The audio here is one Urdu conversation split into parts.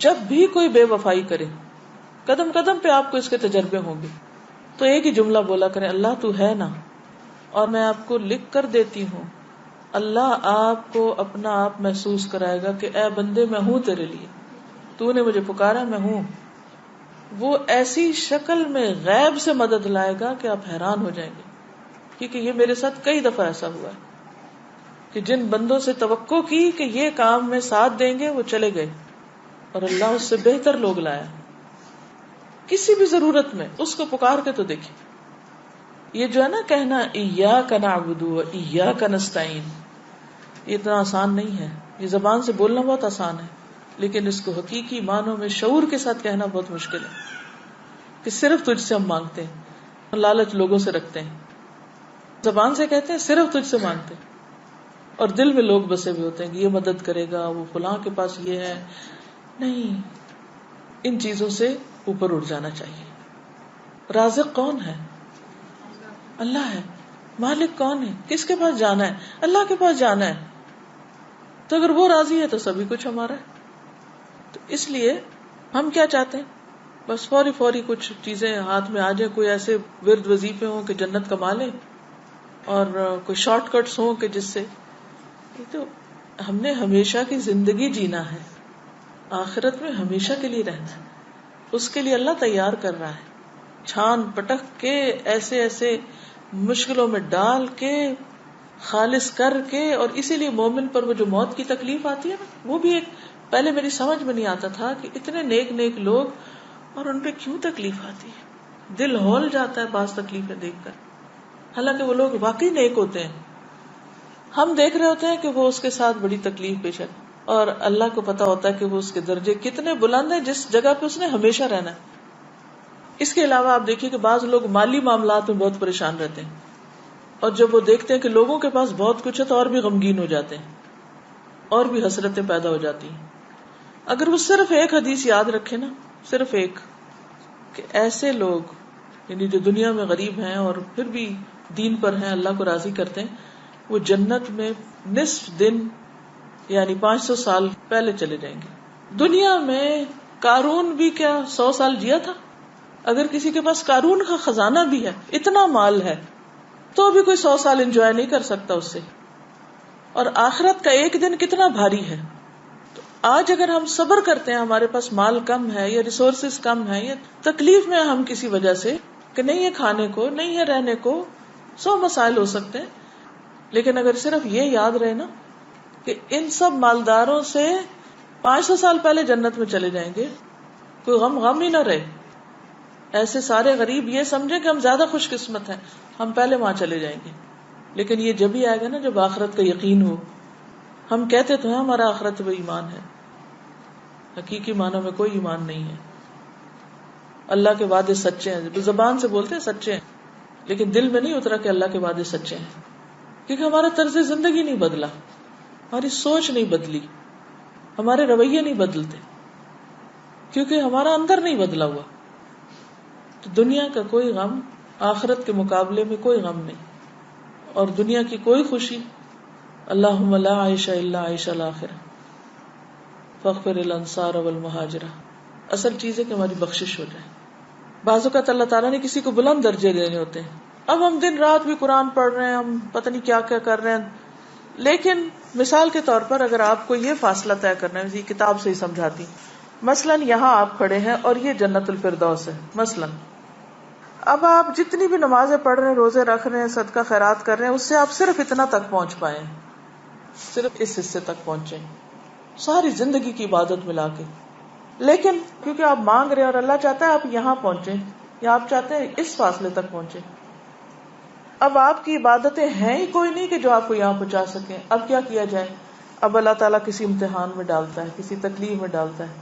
جب بھی کوئی بے وفائی کرے، قدم قدم پہ آپ کو اس کے تجربے ہوں گے، تو ایک ہی جملہ بولا کریں، اللہ تو ہے نا، اور میں آپ کو لکھ کر دیتی ہوں. اللہ آپ کو اپنا آپ محسوس کرائے گا کہ اے بندے میں ہوں تیرے لیے، تو نے مجھے پکارا، میں ہوں. وہ ایسی شکل میں غیب سے مدد لائے گا کہ آپ حیران ہو جائیں گے. کیونکہ یہ میرے ساتھ کئی دفعہ ایسا ہوا ہے کہ جن بندوں سے توقع کی کہ یہ کام میں ساتھ دیں گے وہ چلے گئے، اور اللہ اس سے بہتر لوگ لایا. کسی بھی ضرورت میں اس کو پکار کے تو دیکھیں. یہ جو ہے نا کہنا ایاک نعبد و ایاک نستعین، یہ اتنا آسان نہیں ہے. یہ زبان سے بولنا بہت آسان ہے، لیکن اس کو حقیقی معنوں میں شعور کے ساتھ کہنا بہت مشکل ہے کہ صرف تجھ سے ہم مانگتے ہیں. لالچ لوگوں سے رکھتے ہیں، زبان سے کہتے ہیں صرف تجھ سے مانگتے ہیں، اور دل میں لوگ بسے ہوئے ہوتے ہیں کہ یہ مدد کرے گا، وہ فلاں کے پاس یہ ہے. نہیں، ان چیزوں سے اوپر اٹھ جانا چاہیے. رازق کون ہے؟ اللہ ہے. مالک کون ہے؟ کس کے پاس جانا ہے؟ اللہ کے پاس جانا ہے. تو اگر وہ راضی ہے تو سبھی کچھ ہمارا ہے. تو اس لیے ہم کیا چاہتے ہیں؟ بس فوری فوری کچھ چیزیں ہاتھ میں آ جائیں، کوئی ایسے ورد وظیفے ہوں کہ جنت کما لیں، اور کوئی شارٹ کٹس ہوں کہ جس سے. یہ تو ہم نے ہمیشہ کی زندگی جینا ہے، آخرت میں ہمیشہ کے لیے رہنا ہے. اس کے لیے اللہ تیار کر رہا ہے، چھان پٹک کے ایسے ایسے مشکلوں میں ڈال کے خالص کر کے. اور اسی لیے مومن پر وہ جو موت کی تکلیف آتی ہے نا، وہ بھی ایک پہلے میری سمجھ میں نہیں آتا تھا کہ اتنے نیک نیک لوگ اور ان پہ کیوں تکلیف آتی ہے. دل ہول جاتا ہے بعض تکلیفیں دیکھ کر، حالانکہ وہ لوگ واقعی نیک ہوتے ہیں. ہم دیکھ رہے ہوتے ہیں کہ وہ اس کے ساتھ بڑی تکلیف پیش ہے، اور اللہ کو پتا ہوتا ہے کہ وہ اس کے درجے کتنے بلند ہیں جس جگہ پہ اس نے ہمیشہ رہنا ہے. اس کے علاوہ آپ دیکھیے کہ بعض لوگ مالی معاملات میں بہت پریشان رہتے ہیں، اور جب وہ دیکھتے ہیں کہ لوگوں کے پاس بہت کچھ ہے تو اور بھی غمگین ہو جاتے ہیں، اور بھی حسرتیں پیدا ہو جاتی ہیں. اگر وہ صرف ایک حدیث یاد رکھے نا، صرف ایک، کہ ایسے لوگ یعنی جو دنیا میں غریب ہیں اور پھر بھی دین پر ہیں، اللہ کو راضی کرتے ہیں، وہ جنت میں نصف دن یعنی 500 سال پہلے چلے جائیں گے. دنیا میں قارون بھی کیا 100 سال جیا تھا؟ اگر کسی کے پاس قارون کا خزانہ بھی ہے، اتنا مال ہے، تو بھی کوئی 100 سال انجوائے نہیں کر سکتا اس سے. اور آخرت کا ایک دن کتنا بھاری ہے. تو آج اگر ہم صبر کرتے ہیں، ہمارے پاس مال کم ہے یا ریسورسز کم ہے یا تکلیف میں ہم کسی وجہ سے کہ نہیں ہے کھانے کو، نہیں ہے رہنے کو، 100 مسائل ہو سکتے ہیں، لیکن اگر صرف یہ یاد رہے نا کہ ان سب مالداروں سے 500 سال پہلے جنت میں چلے جائیں گے، کوئی غم ہی نہ رہے. ایسے سارے غریب یہ سمجھیں کہ ہم زیادہ خوش قسمت ہیں، ہم پہلے وہاں چلے جائیں گے. لیکن یہ جب ہی آئے گا نا جب آخرت کا یقین ہو. ہم کہتے تو ہیں ہمارا آخرت پہ ایمان ہے، حقیقی معنوں میں کوئی ایمان نہیں ہے. اللہ کے وعدے سچے ہیں، زبان سے بولتے ہیں سچے ہیں، لیکن دل میں نہیں اترا کہ اللہ کے وعدے سچے ہیں. کیونکہ ہمارا طرز زندگی نہیں بدلا، ہماری سوچ نہیں بدلی، ہمارے رویے نہیں بدلتے، کیونکہ ہمارا اندر نہیں بدلا ہوا. تو دنیا کا کوئی غم آخرت کے مقابلے میں کوئی غم نہیں، اور دنیا کی کوئی خوشی. اللہم لا عیش الا عیش الآخرہ فاغفر الانصار والمہاجرہ. اصل چیز ہے کہ ہماری بخشش ہو جائے. بعض اوقات اللہ تعالیٰ نے کسی کو بلند درجے دینے ہوتے ہیں. اب ہم دن رات بھی قرآن پڑھ رہے ہیں، ہم پتہ نہیں کیا کیا کر رہے ہیں، لیکن مثال کے طور پر اگر آپ کو یہ فاصلہ طے کرنا ہے، یہ کتاب سے ہی سمجھاتی، مثلاً یہاں آپ کھڑے ہیں اور یہ جنت الفردوس ہے مثلاً. اب آپ جتنی بھی نمازیں پڑھ رہے ہیں، روزے رکھ رہے ہیں، صدقہ خیرات کر رہے ہیں، اس سے آپ صرف اتنا تک پہنچ پائے ہیں، صرف اس حصے تک پہنچے ساری زندگی کی عبادت ملا کے. لیکن کیونکہ آپ مانگ رہے ہیں اور اللہ چاہتا ہے آپ یہاں پہنچے، یا آپ چاہتے ہیں اس فاصلے تک پہنچے. اب آپ کی عبادتیں ہیں ہی کوئی نہیں کہ جو آپ کو یہاں پہنچا سکیں. اب کیا کیا جائے؟ اب اللہ تعالیٰ کسی امتحان میں ڈالتا ہے، کسی تکلیف میں ڈالتا ہے،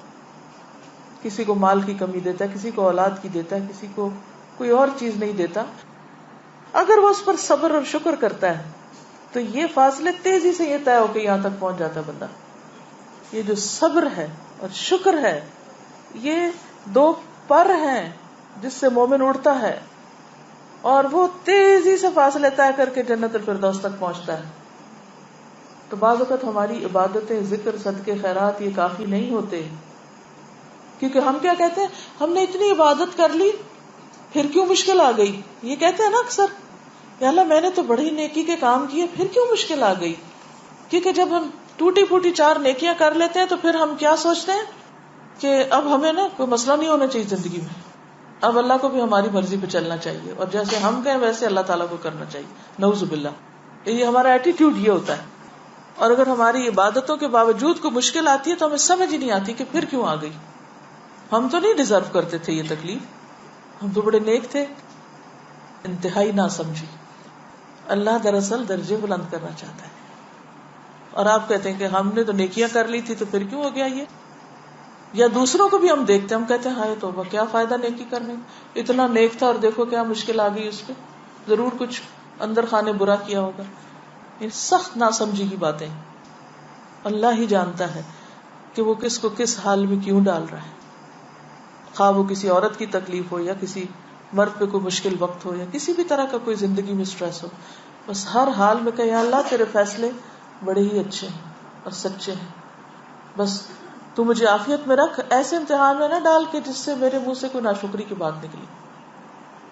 کسی کو مال کی کمی دیتا ہے، کسی کو اولاد کی دیتا ہے، کسی کو کوئی اور چیز نہیں دیتا. اگر وہ اس پر صبر اور شکر کرتا ہے تو یہ فاصلے تیزی سے یہ طے ہو کے یہاں تک پہنچ جاتا ہے بندہ. یہ جو صبر ہے اور شکر ہے، یہ دو پر ہیں جس سے مومن اڑتا ہے، اور وہ تیزی سے فاصلے طے کر کے جنت الفردوس تک پہنچتا ہے. تو بعض اوقات ہماری عبادتیں، ذکر، صدقے، خیرات یہ کافی نہیں ہوتے. کیونکہ ہم کیا کہتے ہیں, ہم نے اتنی عبادت کر لی پھر کیوں مشکل آ گئی, یہ کہتے ہیں نا اکثر, یا اللہ میں نے تو بڑی نیکی کے کام کیے پھر کیوں مشکل آ گئی. کیونکہ جب ہم ٹوٹی پھوٹی 4 نیکیاں کر لیتے ہیں تو پھر ہم کیا سوچتے ہیں کہ اب ہمیں نا کوئی مسئلہ نہیں ہونا چاہیے زندگی میں, اب اللہ کو بھی ہماری مرضی پہ چلنا چاہیے, اور جیسے ہم کہیں ویسے اللہ تعالیٰ کو کرنا چاہیے. نعوذ باللہ, یہ ہمارا ایٹیٹیوڈ یہ ہوتا ہے. اور اگر ہماری عبادتوں کے باوجود کوئی مشکل آتی ہے تو ہمیں سمجھ ہی نہیں آتی کہ پھر کیوں آ گئی. ہم تو نہیں ڈیزرو کرتے تھے یہ تکلیف, ہم تو بڑے نیک تھے. انتہائی نہ سمجھی. اللہ دراصل درجے بلند کرنا چاہتا ہے, اور آپ کہتے ہیں کہ ہم نے تو نیکیاں کر لی تھی تو پھر کیوں ہو گیا یہ. یا دوسروں کو بھی ہم دیکھتے ہیں, ہم کہتے ہیں ہائے توبہ کیا فائدہ نیکی کرنے, اتنا نیک تھا اور دیکھو کیا مشکل آ گئی اس پہ, ضرور کچھ اندر خانے برا کیا ہوگا. یہ سخت ناسمجھی کی باتیں. اللہ ہی جانتا ہے کہ وہ کس کو کس حال میں کیوں ڈال رہا ہے, خواہ وہ کسی عورت کی تکلیف ہو یا کسی مرد پہ کوئی مشکل وقت ہو یا کسی بھی طرح کا کوئی زندگی میں اسٹریس ہو. بس ہر حال میں کہ یا اللہ تیرے فیصلے بڑے ہی اچھے ہیں اور سچے ہیں, بس تو مجھے عافیت میں رکھ, ایسے امتحان میں نہ ڈال کہ جس سے میرے منہ سے کوئی ناشکری کی بات نکلی.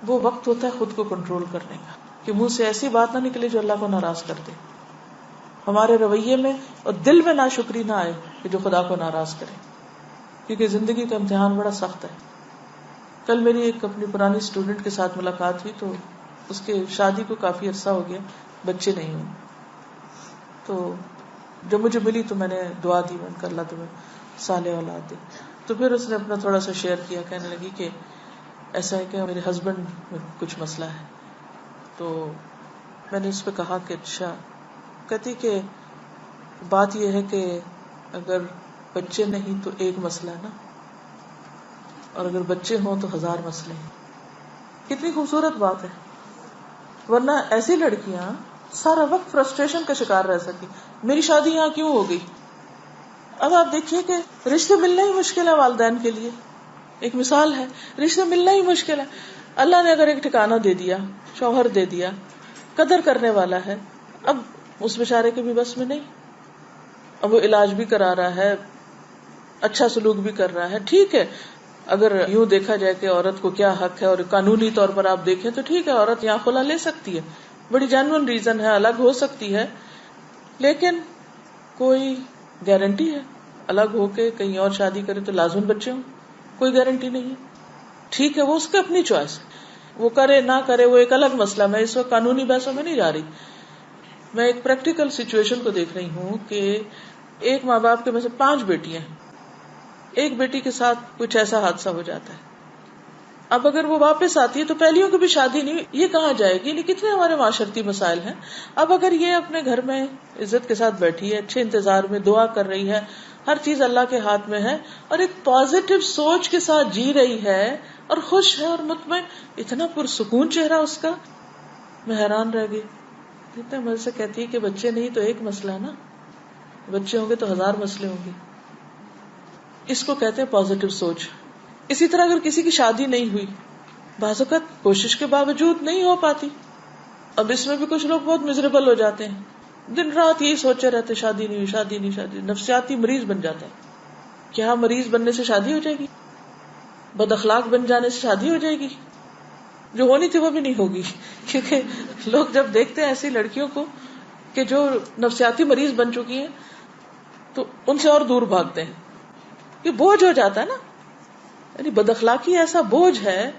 وہ وقت ہوتا ہے خود کو کنٹرول کرنے کا, کہ منہ سے ایسی بات نہ نکلے جو اللہ کو ناراض کر دے, ہمارے رویے میں اور دل میں ناشکری نہ آئے کہ جو خدا کو ناراض کرے, کیونکہ زندگی کا امتحان بڑا سخت ہے. کل میری ایک اپنی پرانی اسٹوڈنٹ کے ساتھ ملاقات ہوئی, تو اس کے شادی کو کافی عرصہ ہو گیا, بچے نہیں ہوئے. تو جب مجھے ملی تو میں نے دعا دی, میں نے کہا اللہ تمہیں صالح اولاد دے. تو پھر اس نے اپنا تھوڑا سا شیئر کیا, کہنے لگی کہ ایسا ہے کہ میرے ہسبینڈ میں کچھ مسئلہ ہے. تو میں نے اس پہ کہا کہ اچھا. کہتی کہ بات یہ ہے کہ اگر بچے نہیں تو ایک مسئلہ ہے نا, اور اگر بچے ہوں تو 1000 مسئلے ہیں. کتنی خوبصورت بات ہے. ورنہ ایسی لڑکیاں سارا وقت فرسٹریشن کا شکار رہ سکی, میری شادی یہاں کیوں ہو گئی. اب آپ دیکھیے کہ رشتے ملنا ہی مشکل ہے والدین کے لیے. ایک مثال ہے, رشتے ملنا ہی مشکل ہے. اللہ نے اگر ایک ٹھکانہ دے دیا, شوہر دے دیا, قدر کرنے والا ہے, اب اس بیچارے کے بھی بس میں نہیں. اب وہ علاج بھی کرا رہا ہے, اچھا سلوک بھی کر رہا ہے, ٹھیک ہے. اگر یوں دیکھا جائے کہ عورت کو کیا حق ہے, اور قانونی طور پر آپ دیکھیں تو ٹھیک ہے, عورت یہاں خلا لے سکتی ہے, بڑی جینوئن ریزن ہے, الگ ہو سکتی ہے. لیکن کوئی گارنٹی ہے الگ ہو کے کہیں اور شادی کرے تو لازم بچے ہوں؟ کوئی گارنٹی نہیں ہے. ٹھیک ہے, وہ اس کی اپنی چوائس, وہ کرے نہ کرے وہ ایک الگ مسئلہ. میں اس وقت قانونی بحثوں میں نہیں جا رہی, میں ایک پریکٹیکل سچویشن کو دیکھ رہی ہوں کہ ایک ماں باپ کے میں سے 5 بیٹیاں ہیں, ایک بیٹی کے ساتھ کچھ ایسا حادثہ ہو جاتا ہے. اب اگر وہ واپس آتی ہے تو پہلیوں کی بھی شادی نہیں, یہ کہاں جائے گی. نہیں, کتنے ہمارے معاشرتی مسائل ہیں. اب اگر یہ اپنے گھر میں عزت کے ساتھ بیٹھی ہے, اچھے انتظار میں دعا کر رہی ہے, ہر چیز اللہ کے ہاتھ میں ہے, اور ایک پازیٹو سوچ کے ساتھ جی رہی ہے اور خوش ہے اور مطمئن, اتنا پرسکون چہرہ اس کا, میں حیران رہ گئی. اتنے مزے سے کہتی ہے کہ بچے نہیں تو ایک مسئلہ ہے نا, بچے ہوں گے تو 1000 مسئلے ہوں گے. اس کو کہتے ہیں پازیٹو سوچ. اسی طرح اگر کسی کی شادی نہیں ہوئی, بعض اوقات کوشش کے باوجود نہیں ہو پاتی. اب اس میں بھی کچھ لوگ بہت مزریبل ہو جاتے ہیں, دن رات یہی سوچے رہتے شادی نہیں ہوئی, شادی نہیں, شادی, نفسیاتی مریض بن جاتے ہیں. کیا مریض بننے سے شادی ہو جائے گی؟ بد اخلاق بن جانے سے شادی ہو جائے گی؟ جو ہونی تھی وہ بھی نہیں ہوگی. کیونکہ لوگ جب دیکھتے ہیں ایسی لڑکیوں کو کہ جو نفسیاتی مریض بن چکی ہیں تو ان سے اور دور بھاگتے ہیں. یہ بوجھ ہو جاتا ہے نا, یعنی بد اخلاقی ایسا بوجھ ہے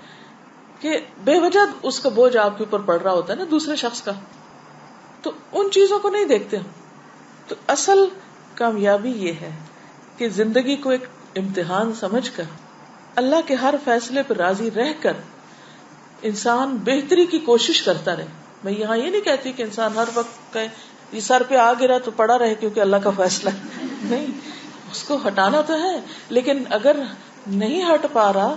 کہ بے وجہ اس کا بوجھ آپ کے اوپر پڑ رہا ہوتا ہے نا دوسرے شخص کا, تو ان چیزوں کو نہیں دیکھتے ہم. تو اصل کامیابی یہ ہے کہ زندگی کو ایک امتحان سمجھ کر اللہ کے ہر فیصلے پر راضی رہ کر انسان بہتری کی کوشش کرتا رہے. میں یہاں یہ نہیں کہتی کہ انسان ہر وقت کہے یہ سر پہ آ گرا تو پڑا رہے کیونکہ اللہ کا فیصلہ ہے, نہیں, اس کو ہٹانا تو ہے, لیکن اگر نہیں ہٹ پا رہا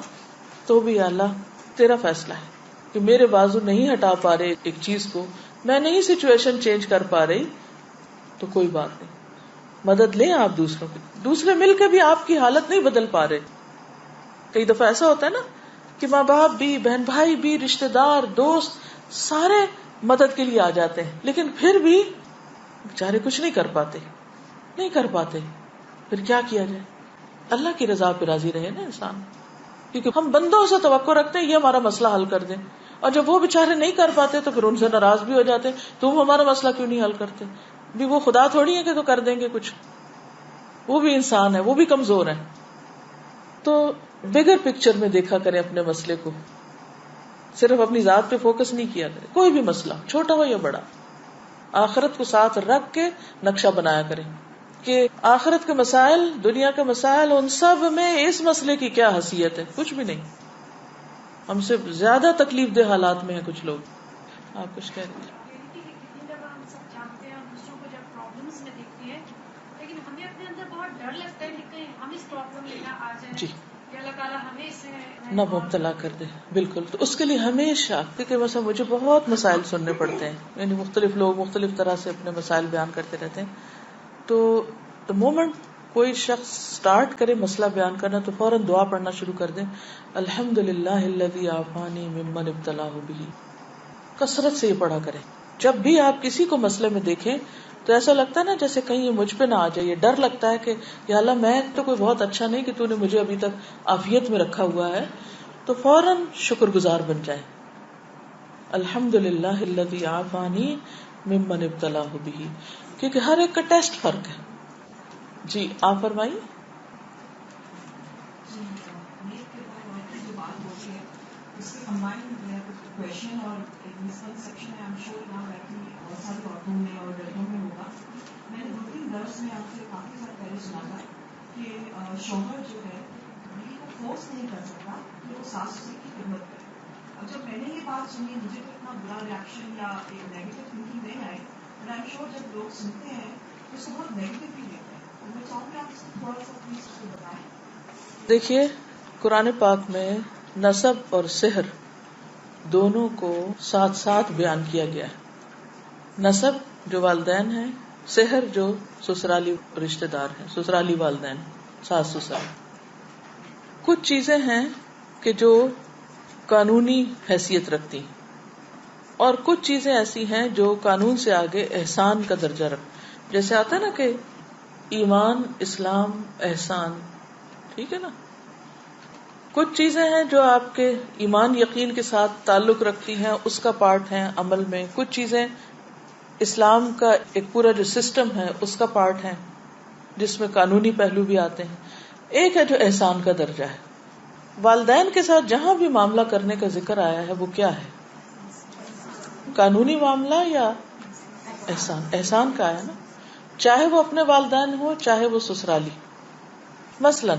تو بھی اللہ تیرا فیصلہ ہے کہ میرے بازو نہیں ہٹا پا رہے ایک چیز کو, میں نہیں سچویشن چینج کر پا رہی, تو کوئی بات نہیں, مدد لیں آپ دوسروں کی. دوسرے مل کے بھی آپ کی حالت نہیں بدل پا رہے. کئی دفعہ ایسا ہوتا ہے نا کہ ماں باپ بھی, بہن بھائی بھی, رشتے دار, دوست سارے مدد کے لیے آ جاتے ہیں, لیکن پھر بھی بیچارے کچھ نہیں کر پاتے. پھر کیا کیا جائے؟ اللہ کی رضا پہ راضی رہے نا انسان، کیونکہ ہم بندوں سے توقع رکھتے ہیں یہ ہمارا مسئلہ حل کر دیں، اور جب وہ بےچارے نہیں کر پاتے تو پھر ان سے ناراض بھی ہو جاتے ہیں، تم ہمارا مسئلہ کیوں نہیں حل کرتے؟ بھی وہ خدا تھوڑی ہے کہ تو کر دیں گے کچھ، وہ بھی انسان ہے، وہ بھی کمزور ہے. تو بگر پکچر میں دیکھا کریں اپنے مسئلے کو، صرف اپنی ذات پہ فوکس نہیں کیا کرے. کوئی بھی مسئلہ چھوٹا ہو یا بڑا، آخرت کو ساتھ رکھ کے نقشہ بنایا کریں کہ آخرت کے مسائل، دنیا کے مسائل، ان سب میں اس مسئلے کی کیا حیثیت ہے. کچھ بھی نہیں. ہم سے زیادہ تکلیف دہ حالات میں ہیں کچھ لوگ. آپ کچھ کہہ رہے ہم سب جانتے ہیں اور دوسروں کو جب پرابلمس میں دیکھتے ہیں، لیکن ہمیں اپنے اندر بہت ڈر لگتا ہے کہ کہیں ہم اس پرابلم میں نہ آ جائیں جی کہ اللہ تعالیٰ ہمیں اس سے نہ مبتلا کر دے. بالکل. تو اس کے لیے ہمیشہ، کیونکہ مثلا مجھے بہت مسائل سننے پڑتے ہیں، یعنی مختلف لوگ مختلف طرح سے اپنے مسائل بیان کرتے رہتے ہیں. تو the moment کوئی شخص سٹارٹ کرے مسئلہ بیان کرنا تو فوراً دعا پڑھنا شروع کر دیں، الحمدللہ الذی عافانی ممن ابتلاہ بہ. کثرت سے یہ پڑھا کریں. جب بھی آپ کسی کو مسئلے میں دیکھیں تو ایسا لگتا ہے نا جیسے کہیں یہ مجھ پہ نہ آ جائے، یہ ڈر لگتا ہے کہ یا اللہ میں تو کوئی بہت اچھا نہیں کہ تو نے مجھے ابھی تک عافیت میں رکھا ہوا ہے. تو فوراً شکر گزار بن جائیں. الحمدللہ الذی عافانی ممن ابتلاہ بہ، کیونکہ ہر ایک کا ٹیسٹ فرق ہے. جی آپ فرمائیے. اس کے کمبائن کویشچن اور مسکنسپشن ہے، I'm sure now بیٹھی بہت ساری عورتوں میں اور لڑکیوں میں ہوگا. میں نے 2-3 درس میں آپ سے کافی سال پہلے سنا تھا کہ شوہر جو ہے بیوی کو فورس نہیں کر سکتا کہ وہ ساس سسر کی خدمت کرے. اب جب میں نے یہ بات سنی مجھے تو اتنا برا ریئیکشن یا ایک نیگیٹو تھنکنگ نہیں آئی، بٹ آئی ایم شیور جب لوگ سنتے ہیں تو اس کو بہت نیگیٹولی لیتے ہیں. تو میں چاہوں گی آپ اس کو تھوڑا سا پلیز اس کو بتائیں. دیکھیے قرآن پاک میں نسب اور سحر دونوں کو ساتھ ساتھ بیان کیا گیا ہے. نسب جو والدین ہیں، سحر جو سسرالی رشتہ دار ہیں، سسرالی والدین، ساس سسر. کچھ چیزیں ہیں کہ جو قانونی حیثیت رکھتی اور کچھ چیزیں ایسی ہیں جو قانون سے آگے احسان کا درجہ رکھ. جیسے آتا ہے نا کہ ایمان، اسلام، احسان، ٹھیک ہے نا. کچھ چیزیں ہیں جو آپ کے ایمان یقین کے ساتھ تعلق رکھتی ہیں، اس کا پارٹ ہیں عمل میں. کچھ چیزیں اسلام کا ایک پورا جو سسٹم ہے اس کا پارٹ ہیں جس میں قانونی پہلو بھی آتے ہیں. ایک ہے جو احسان کا درجہ ہے. والدین کے ساتھ جہاں بھی معاملہ کرنے کا ذکر آیا ہے وہ کیا ہے؟ قانونی معاملہ یا احسان؟ احسان کا ہے نا، چاہے وہ اپنے والدین ہو چاہے وہ سسرالی. مثلا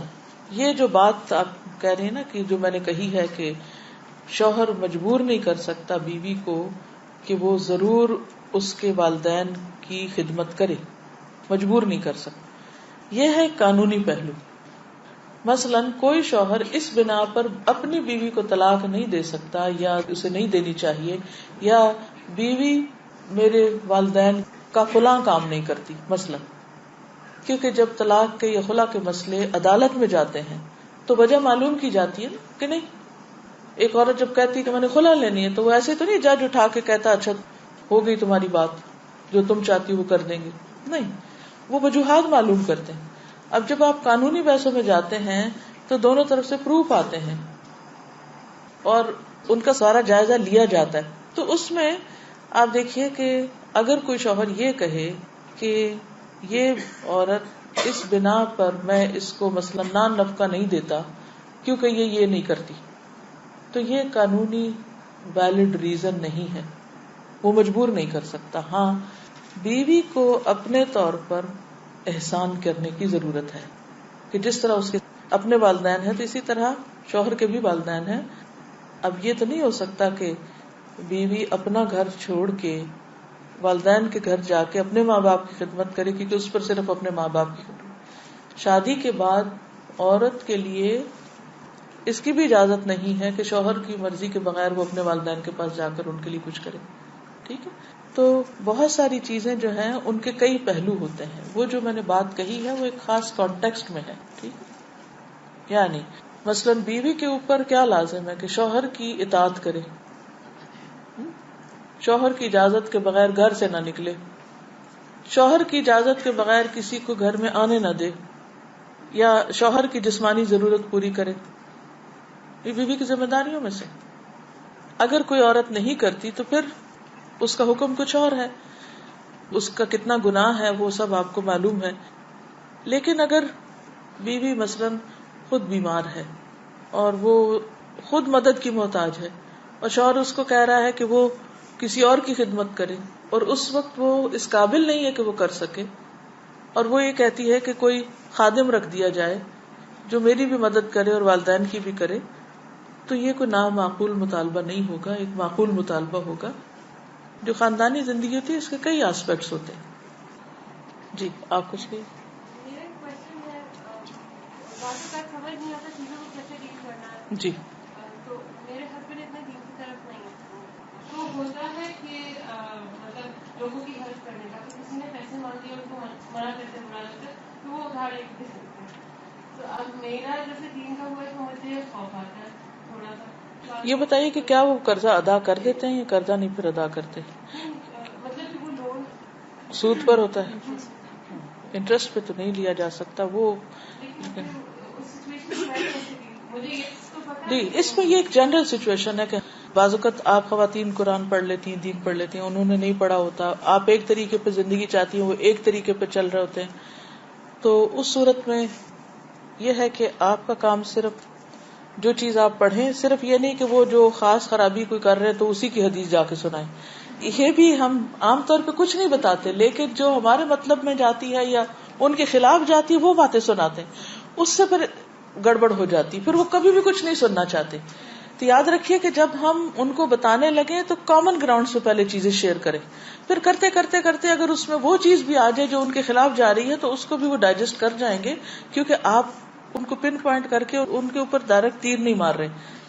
یہ جو بات آپ کہہ رہے ہیں نا کہ جو میں نے کہی ہے کہ شوہر مجبور نہیں کر سکتا بیوی کو کہ وہ ضرور اس کے والدین کی خدمت کرے، مجبور نہیں کر سکتا. یہ ہے قانونی پہلو. مثلا کوئی شوہر اس بنا پر اپنی بیوی کو طلاق نہیں دے سکتا یا اسے نہیں دینی چاہیے، یا بیوی میرے والدین کا فلاں کام نہیں کرتی مثلا، کیونکہ جب طلاق کے یا خلا کے مسئلے عدالت میں جاتے ہیں تو وجہ معلوم کی جاتی ہے کہ نہیں. ایک عورت جب کہتی ہے کہ میں نے خلا لینی ہے تو وہ ایسے تو نہیں جج اٹھا کے کہتا اچھا ہو گئی تمہاری بات، جو تم چاہتی وہ کر دیں گے. نہیں، وہ وجوہات معلوم کرتے ہیں. اب جب آپ قانونی بحثوں میں جاتے ہیں تو دونوں طرف سے پروف آتے ہیں اور ان کا سارا جائزہ لیا جاتا ہے. تو اس میں آپ دیکھیے کہ اگر کوئی شوہر یہ کہے کہ یہ عورت اس بنا پر میں اس کو مثلا نان نفقہ نہیں دیتا کیونکہ یہ نہیں کرتی، تو یہ قانونی ویلڈ ریزن نہیں ہے، وہ مجبور نہیں کر سکتا. ہاں بیوی کو اپنے طور پر احسان کرنے کی ضرورت ہے کہ جس طرح اس کے اپنے والدین ہیں تو اسی طرح شوہر کے بھی والدین ہیں. اب یہ تو نہیں ہو سکتا کہ بیوی اپنا گھر چھوڑ کے والدین کے گھر جا کے اپنے ماں باپ کی خدمت کرے، کیونکہ اس پر صرف اپنے ماں باپ کی خدمت. شادی کے بعد عورت کے لیے اس کی بھی اجازت نہیں ہے کہ شوہر کی مرضی کے بغیر وہ اپنے والدین کے پاس جا کر ان کے لیے کچھ کرے. ٹھیک ہے. تو بہت ساری چیزیں جو ہیں ان کے کئی پہلو ہوتے ہیں. وہ جو میں نے بات کہی ہے وہ ایک خاص کانٹیکسٹ میں ہے. ٹھیک ہے. یعنی مثلا بیوی کے اوپر کیا لازم ہے کہ شوہر کی اطاعت کرے، شوہر کی اجازت کے بغیر گھر سے نہ نکلے، شوہر کی اجازت کے بغیر کسی کو گھر میں آنے نہ دے. یا شوہر کی جسمانی ضرورت پوری کرے، یہ بیوی کی ذمہ داریوں میں سے. اگر کوئی عورت نہیں کرتی تو پھر اس کا حکم کچھ اور ہے، اس کا کتنا گناہ ہے وہ سب آپ کو معلوم ہے. لیکن اگر بیوی مثلاً خود بیمار ہے اور وہ خود مدد کی محتاج ہے اور شوہر اس کو کہہ رہا ہے کہ وہ کسی اور کی خدمت کرے اور اس وقت وہ اس قابل نہیں ہے کہ وہ کر سکے، اور وہ یہ کہتی ہے کہ کوئی خادم رکھ دیا جائے جو میری بھی مدد کرے اور والدین کی بھی کرے، تو یہ کوئی نامعقول مطالبہ نہیں ہوگا، ایک معقول مطالبہ ہوگا. جو خاندانی زندگی ہوتی ہے اس کے کئی آسپیکٹس ہوتے ہیں. جی آپ کچھ کہیں؟ میرا ایک کوشچن ہے، بعض اوقات سمجھ نہیں آتا چیزوں کو کیسے ڈیل کرنا ہے. جی تو میرے ہسبینڈ اتنے دین کی طرف نہیں ہے، تو ہوتا ہے کہ مطلب لوگوں کی ہیلپ کرنے کا، تو کسی نے پیسے مانگ لیے ان کو منع کرتے تو وہ ادھار ایک دے سکتے ہیں. تو اب میرا جیسے دین کا ہوا ہے تو مجھے خوف آتا ہے تھوڑا سا. یہ بتائیے کہ کیا وہ قرضہ ادا کر دیتے ہیں یا قرضہ نہیں پھر ادا کرتے؟ مطلب کہ وہ لون سود پر ہوتا ہے، انٹرسٹ پہ تو نہیں لیا جا سکتا وہ. جی اس میں یہ ایک جنرل سچویشن ہے کہ بعض اوقات آپ خواتین قرآن پڑھ لیتی ہیں، دین پڑھ لیتی ہیں، انہوں نے نہیں پڑھا ہوتا، آپ ایک طریقے پہ زندگی چاہتی ہیں، وہ ایک طریقے پہ چل رہے ہوتے ہیں. تو اس صورت میں یہ ہے کہ آپ کا کام صرف جو چیز آپ پڑھیں، صرف یہ نہیں کہ وہ جو خاص خرابی کوئی کر رہے تو اسی کی حدیث جا کے سنائیں. یہ بھی ہم عام طور پہ کچھ نہیں بتاتے، لیکن جو ہمارے مطلب میں جاتی ہے یا ان کے خلاف جاتی ہے وہ باتیں سناتے ہیں، اس سے پھر گڑبڑ ہو جاتی، پھر وہ کبھی بھی کچھ نہیں سننا چاہتے. تو یاد رکھیے کہ جب ہم ان کو بتانے لگے تو کامن گراؤنڈ سے پہلے چیزیں شیئر کریں، پھر کرتے کرتے کرتے اگر اس میں وہ چیز بھی آ جائے جو ان کے خلاف جا رہی ہے تو اس کو بھی وہ ڈائجسٹ کر جائیں گے، کیونکہ آپ ان کو پن پوائنٹ کر کے ان کے اوپر ڈائریکٹ تیر نہیں مار رہے،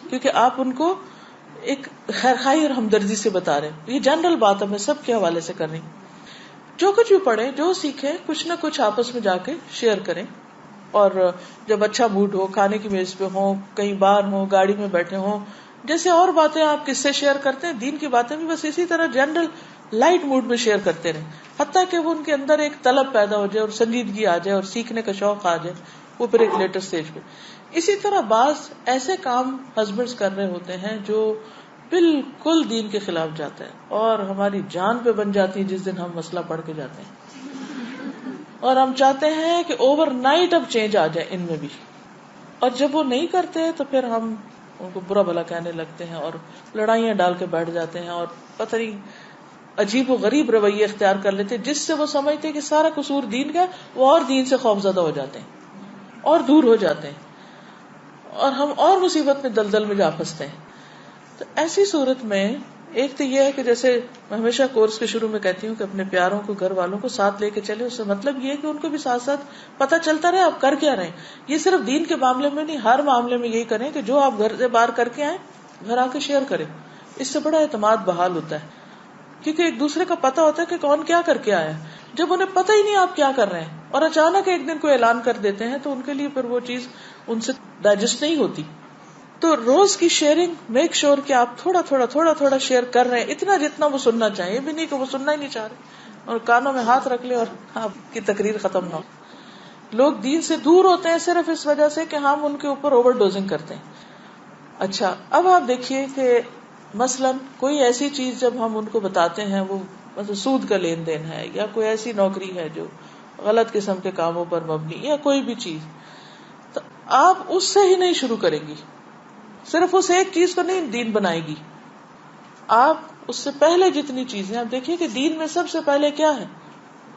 کیونکہ آپ ان کو ایک خیرخواہی اور ہمدردی سے بتا رہے. یہ جنرل بات ہے، میں سب کے حوالے سے کر رہی ہوں. جو کچھ بھی پڑھیں، جو سیکھیں، کچھ نہ کچھ آپس میں جا کے شیئر کریں. اور جب اچھا موڈ ہو، کھانے کی میز پہ ہوں، کہیں باہر ہوں، گاڑی میں بیٹھے ہوں، جیسے اور باتیں آپ کس سے شیئر کرتے ہیں، دین کی باتیں بھی بس اسی طرح جنرل لائٹ موڈ میں شیئر کرتے رہیں، حتیٰ کہ وہ ان کے اندر ایک طلب پیدا ہو جائے اور سنجیدگی آ جائے اور سیکھنے کا شوق آ جائے، وہ پھر ایک لیٹر سٹیج پہ. اسی طرح بعض ایسے کام ہسبینڈز کر رہے ہوتے ہیں جو بالکل دین کے خلاف جاتا ہے اور ہماری جان پہ بن جاتی ہے جس دن ہم مسئلہ پڑھ کے جاتے ہیں، اور ہم چاہتے ہیں کہ اوور نائٹ اب چینج آ جائے ان میں بھی. اور جب وہ نہیں کرتے تو پھر ہم ان کو برا بھلا کہنے لگتے ہیں اور لڑائیاں ڈال کے بیٹھ جاتے ہیں اور پتہ نہیں عجیب و غریب رویے اختیار کر لیتے ہیں، جس سے وہ سمجھتے ہیں کہ سارا قصور دین کا، وہ اور دین سے خوف زدہ ہو جاتے ہیں اور دور ہو جاتے ہیں اور ہم اور مصیبت میں دلدل میں جا پھنستے ہیں. تو ایسی صورت میں ایک تو یہ ہے کہ جیسے میں ہمیشہ کورس کے شروع میں کہتی ہوں کہ اپنے پیاروں کو، گھر والوں کو ساتھ لے کے چلے. اس سے مطلب یہ ہے کہ ان کو بھی ساتھ ساتھ پتہ چلتا رہے آپ کر کیا رہے. یہ صرف دین کے معاملے میں نہیں، ہر معاملے میں یہی کریں کہ جو آپ گھر سے باہر کر کے آئیں گھر آ کے شیئر کریں. اس سے بڑا اعتماد بحال ہوتا ہے، کیونکہ ایک دوسرے کا پتہ ہوتا ہے کہ کون کیا کر کے آیا. جب انہیں پتہ ہی نہیں آپ کیا کر رہے ہیں اور اچانک ایک دن کوئی اعلان کر دیتے ہیں تو ان کے لیے پھر وہ چیز ان سے ڈائجسٹ نہیں ہوتی. تو روز کی شیئرنگ، میک شور کہ آپ تھوڑا تھوڑا تھوڑا تھوڑا شیئر کر رہے ہیں، اتنا جتنا وہ سننا چاہیے. یہ بھی نہیں کہ وہ سننا ہی نہیں چاہ رہے اور کانوں میں ہاتھ رکھ لے اور آپ کی تقریر ختم نہ ہو. لوگ دین سے دور ہوتے ہیں صرف اس وجہ سے کہ ہم ان کے اوپر اوور ڈوزنگ کرتے ہیں. اچھا اب آپ دیکھیے کہ مثلاً کوئی ایسی چیز جب ہم ان کو بتاتے ہیں، وہ مثلا سود کا لین دین ہے یا کوئی ایسی نوکری ہے جو غلط قسم کے کاموں پر مبنی یا کوئی بھی چیز، تو آپ اس سے ہی نہیں شروع کریں گی، صرف اس ایک چیز کو نہیں دین بنائے گی. آپ اس سے پہلے جتنی چیزیں، آپ دیکھیے کہ دین میں سب سے پہلے کیا ہے؟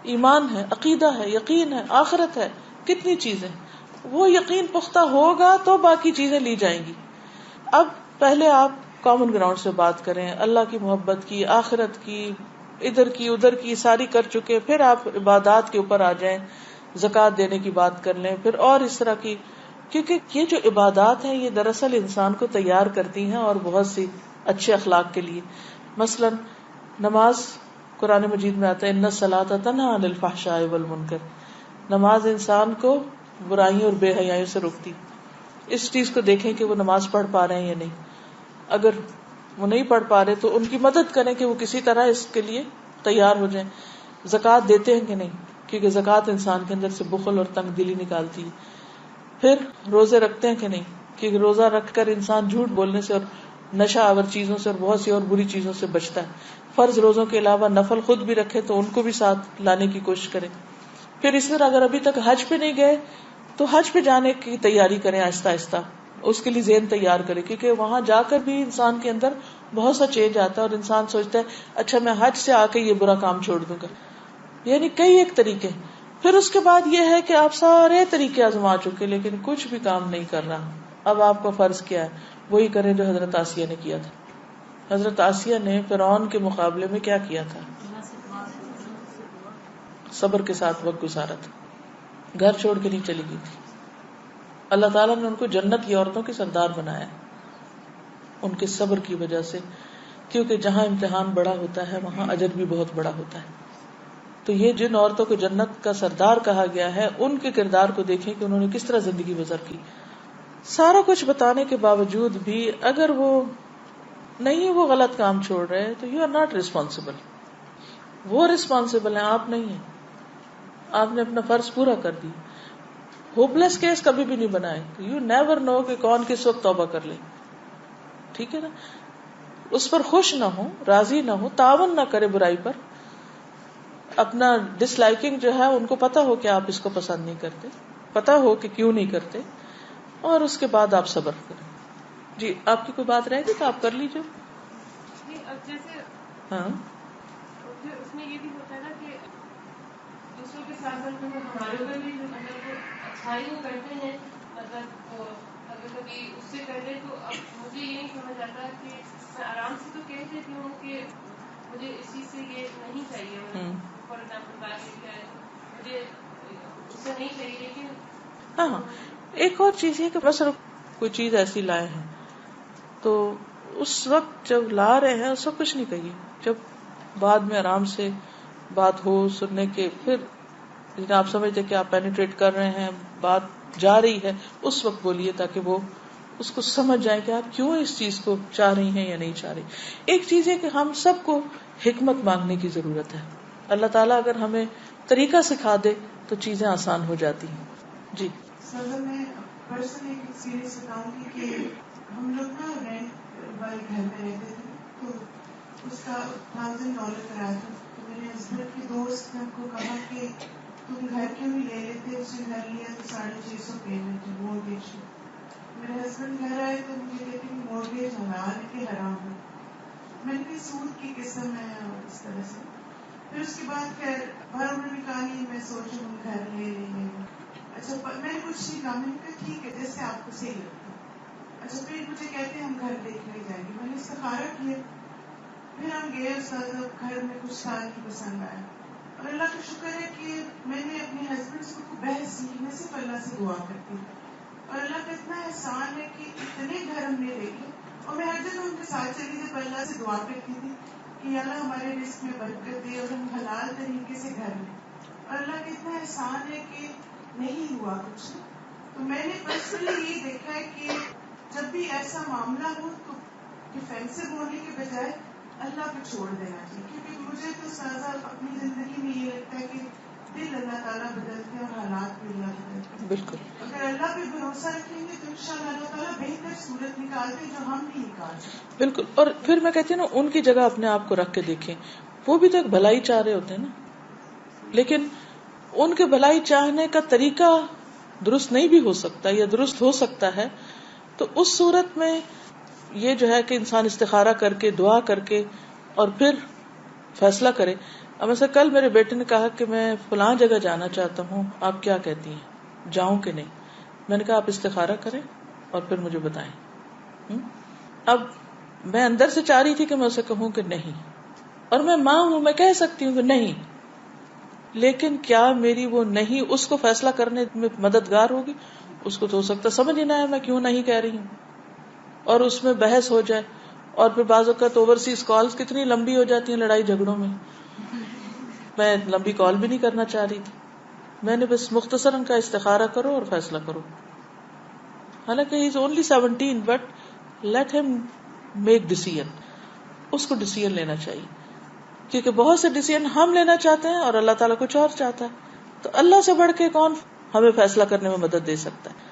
ایمان ہے، عقیدہ ہے، یقین ہے، آخرت ہے. کتنی چیزیں، وہ یقین پختہ ہوگا تو باقی چیزیں لی جائیں گی. اب پہلے آپ کامن گراؤنڈ سے بات کریں، اللہ کی محبت کی، آخرت کی، ادھر کی ادھر کی ساری کر چکے، پھر آپ عبادات کے اوپر آ جائیں، زکوٰۃ دینے کی بات کر لیں، پھر اور اس طرح کی، کیونکہ یہ جو عبادات ہیں یہ دراصل انسان کو تیار کرتی ہیں اور بہت سی اچھے اخلاق کے لیے. مثلا نماز، قرآن مجید میں آتا ہے ان الصلاۃ تنہی عن الفحشاء والمنکر، نماز انسان کو برائیوں اور بے حیائیوں سے روکتی. اس چیز کو دیکھیں کہ وہ نماز پڑھ پا رہے ہیں یا نہیں. اگر وہ نہیں پڑھ پا رہے تو ان کی مدد کریں کہ وہ کسی طرح اس کے لیے تیار ہو جائیں. زکوٰۃ دیتے ہیں کہ نہیں، کیونکہ زکوٰۃ انسان کے اندر سے بخل اور تنگ دلی نکالتی ہے. پھر روزے رکھتے ہیں کہ نہیں؟ کہ روزہ رکھ کر انسان جھوٹ بولنے سے اور نشہ آور چیزوں سے اور بہت سی اور بری چیزوں سے بچتا ہے. فرض روزوں کے علاوہ نفل خود بھی رکھے تو ان کو بھی ساتھ لانے کی کوشش کرے. پھر اس طرح اگر ابھی تک حج پہ نہیں گئے تو حج پہ جانے کی تیاری کریں آہستہ آہستہ, اس کے لیے ذہن تیار کرے, کیونکہ وہاں جا کر بھی انسان کے اندر بہت سا چینج آتا ہے اور انسان سوچتا ہے اچھا میں حج سے آ کے یہ برا کام چھوڑ دوں گا. یعنی کئی ایک طریقے. پھر اس کے بعد یہ ہے کہ آپ سارے طریقے آزما چکے لیکن کچھ بھی کام نہیں کر رہا. اب آپ کا فرض کیا ہے؟ وہی کریں جو حضرت آسیہ نے کیا تھا. حضرت آسیہ نے فرعون کے مقابلے میں کیا کیا تھا؟ صبر کے ساتھ وقت گزارا تھا, گھر چھوڑ کے نہیں چلی گئی تھی. اللہ تعالیٰ نے ان کو جنت کی عورتوں کے سردار بنایا ان کے صبر کی وجہ سے, کیونکہ جہاں امتحان بڑا ہوتا ہے وہاں اجر بھی بہت بڑا ہوتا ہے. تو یہ جن عورتوں کو جنت کا سردار کہا گیا ہے ان کے کردار کو دیکھیں کہ انہوں نے کس طرح زندگی بسر کی. سارا کچھ بتانے کے باوجود بھی اگر وہ وہ غلط کام چھوڑ رہے تو یو آر ناٹ ریسپانسبل. وہ ریسپانسبل ہیں, آپ نہیں ہیں. آپ نے اپنا فرض پورا کر دی. ہوپلیس کیس کبھی بھی نہیں بنائے. یو نیور نو کہ کون کس وقت توبہ کر لے. ٹھیک ہے نا. اس پر خوش نہ ہو, راضی نہ ہو, تعاون نہ کرے برائی پر. اپنا ڈس لائکنگ جو ہے ان کو پتا ہو کہ آپ اس کو پسند نہیں کرتے, پتا ہو کہ کیوں نہیں کرتے, اور اس کے بعد آپ صبر کریں. جی آپ کی کوئی بات رہے گی تو آپ کر لیجیے. اب جیسے ہاں اس میں یہ بھی ہوتا ہے نا کہ دوسروں کے ساتھ ہمارے اوپر بھی اگر وہ اچھائی وہ کرتے ہیں, مطلب اگر کبھی اس سے کر لیں تو اب مجھے یہ نہیں سمجھ آتا کہ میں آرام سے تو کہہ دیتی ہوں کہ مجھے اس چیز سے یہ نہیں چاہیے. فار ایگزامپل بات یہ ہے مجھے اس سے نہیں چاہیے, لیکن ہاں ایک اور چیز یہ کہ بس کوئی چیز ایسی لائے ہیں تو اس وقت جب لا رہے ہیں اس وقت کچھ نہیں کہیے. جب بعد میں آرام سے بات ہو سننے کے, پھر آپ سمجھتے کہ آپ پینیٹریٹ کر رہے ہیں, بات جا رہی ہے, اس وقت بولیے تاکہ وہ اس کو سمجھ جائے کہ آپ کیوں اس چیز کو چاہ رہی ہیں یا نہیں چاہ رہی. ایک چیز ہے کہ ہم سب کو حکمت مانگنے کی ضرورت ہے. اللہ تعالیٰ اگر ہمیں طریقہ سکھا دے تو چیزیں آسان ہو جاتی ہیں. جی سر میں پرسنل ایک ایکسپیرینس بتاؤں گی کہ ہم لوگ نا رینٹ والے گھر میں رہتے تھے تو اس کا $1,000 کرایہ تھا. تو میرے ہسبینڈ کے دوست نے ہم کو کہا کہ تم گھر کیوں نہیں لے لیتے, اس نے گھر لیا تو $650 پیمنٹ مورگیج. میرے ہسبینڈ گھر آئے تو مجھے کہتے کہ مورگیج حلال ہے کہ حرام ہے. میں نے کہا سود کی قسم ہے اور اس طرح سے. پھر اس کے بعد خیر انہوں نے کہا نہیں میں سوچوں ہم گھر لے لیں گے. اچھا میں نے کچھ نہیں کہا, میں نے کہا ٹھیک ہے جیسے آپ کو صحیح لگتا. اچھا پھر مجھے کہتے ہیں ہم گھر دیکھنے جائیں گے. میں نے استخارہ کیا, پھر ہم گئے گھر میں کچھ سال کی پسند آیا. اور اللہ کا شکر ہے کہ میں نے اپنے ہسبینڈ سے بحث سیکھی, میں صرف اللہ سے دعا کرتی ہوں. اور اللہ کا اتنا احسان ہے کہ اتنے گھر ہم نے دیکھے, اور میں ہر جگہ ان کے ساتھ چلی جب اللہ سے دعا کرتی تھی کہ اللہ ہمارے رزق میں برکت دے اور ہم حلال طریقے سے گھر لیں. اور اللہ کا اتنا احسان ہے کہ نہیں ہوا کچھ. تو میں نے پرسنلی یہ دیکھا ہے کہ جب بھی ایسا معاملہ ہو تو ڈیفینسو ہونے کے بجائے اللہ پہ چھوڑ دینا چاہیے. کیونکہ مجھے تو سازا اپنی زندگی میں یہ لگتا ہے کہ دل اللہ تعالیٰ بدلتے ہیں اور حالات بھی اللہ بدلتے ہیں. بالکل. اگر اللہ پہ بھروسہ رکھیں گے تو انشاءاللہ اللہ تعالیٰ بہتر صورت نکالتے جو ہم نہیں نکالتے. بالکل. اور پھر میں کہتی ہوں نا ان کی جگہ اپنے آپ کو رکھ کے دیکھیں, وہ بھی تو ایک بھلائی چاہ رہے ہوتے ہیں نا, لیکن ان کے بھلائی چاہنے کا طریقہ درست نہیں بھی ہو سکتا یا درست ہو سکتا ہے. تو اس صورت میں یہ جو ہے کہ انسان استخارہ کر کے دعا کر کے اور پھر فیصلہ کرے. اب ایسا کل میرے بیٹے نے کہا کہ میں فلاں جگہ جانا چاہتا ہوں, آپ کیا کہتی ہیں, جاؤں کہ نہیں؟ میں نے کہا آپ استخارہ کریں اور پھر مجھے بتائیں. اب میں اندر سے چاہ رہی تھی کہ میں اسے کہوں کہ نہیں, اور میں ماں ہوں, میں کہہ سکتی ہوں کہ نہیں, لیکن کیا میری وہ نہیں اس کو فیصلہ کرنے میں مددگار ہوگی؟ اس کو تو ہو سکتا سمجھ ہی نہ آئے میں کیوں نہیں کہہ رہی ہوں, اور اس میں بحث ہو جائے. اور پھر بعض اوقات اوورسیز کالز کتنی لمبی ہو جاتی ہیں لڑائی جھگڑوں میں. میں لمبی کال بھی نہیں کرنا چاہ رہی تھی, میں نے بس مختصراً کا استخارہ کرو اور فیصلہ کرو. حالانکہ ہی از اونلی 17 بٹ لیٹ ہم میک ڈیسیژن. اس کو ڈیسیژن لینا چاہیے, کیونکہ بہت سے ڈیسیژن ہم لینا چاہتے ہیں اور اللہ تعالیٰ کچھ اور چاہتا ہے. تو اللہ سے بڑھ کے کون ہمیں فیصلہ کرنے میں مدد دے سکتا ہے؟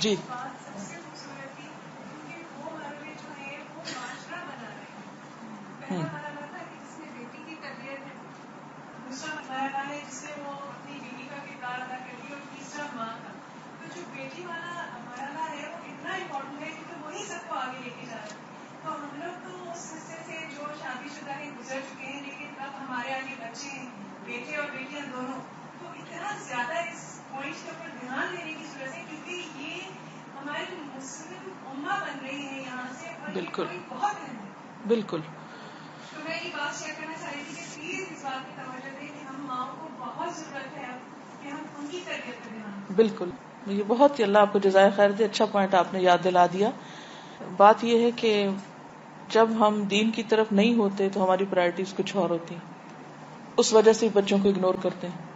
جی بات سب سے خوبصورت تھی کیونکہ وہ مرحلے جو ہے وہ معاشرہ بنا رہے ہیں. پہلا مرحلہ تھا کہ جس میں بیٹی کی تربیت ہے, دوسرا مرحلہ ہے جس میں وہ اپنی بیوی کا کردار ادا کرتی ہے, اور تیسرا ماں کا. تو جو بیٹی والا مرحلہ ہے وہ اتنا امپورٹنٹ ہے کیونکہ وہی سب کو آگے لے کے جا رہا ہے. تو ہم لوگ تو اس حصے سے جو شادی شدہ کے گزر چکے ہیں, لیکن اب ہمارے آگے بچے ہیں, بیٹے اور بیٹیاں دونوں, تو اتنا زیادہ اس پوائنٹ کے اوپر دھیان دینے کی ضرورت ہے کیونکہ یہ ہماری مسلم امہ بن رہی ہے یہاں سے, اور یہ بالکل پوائنٹ بہت اہم ہے. بالکل. تو میں یہ بات شیئر کرنا چاہ رہی تھی کہ پلیز اس بات کی توجہ دیں کہ ہم ماؤں کو بہت ضرورت ہے کہ ہم ان کی تربیت پر دھیان دیں. بالکل, یہ بہت ہی اللہ آپ کو جزائے خیر دے, اچھا پوائنٹ آپ نے یاد دلا دیا. بات یہ ہے کہ جب ہم دین کی طرف نہیں ہوتے تو ہماری پرائرٹیز کچھ اور ہوتی ہیں, اس وجہ سے بچوں کو اگنور کرتے ہیں.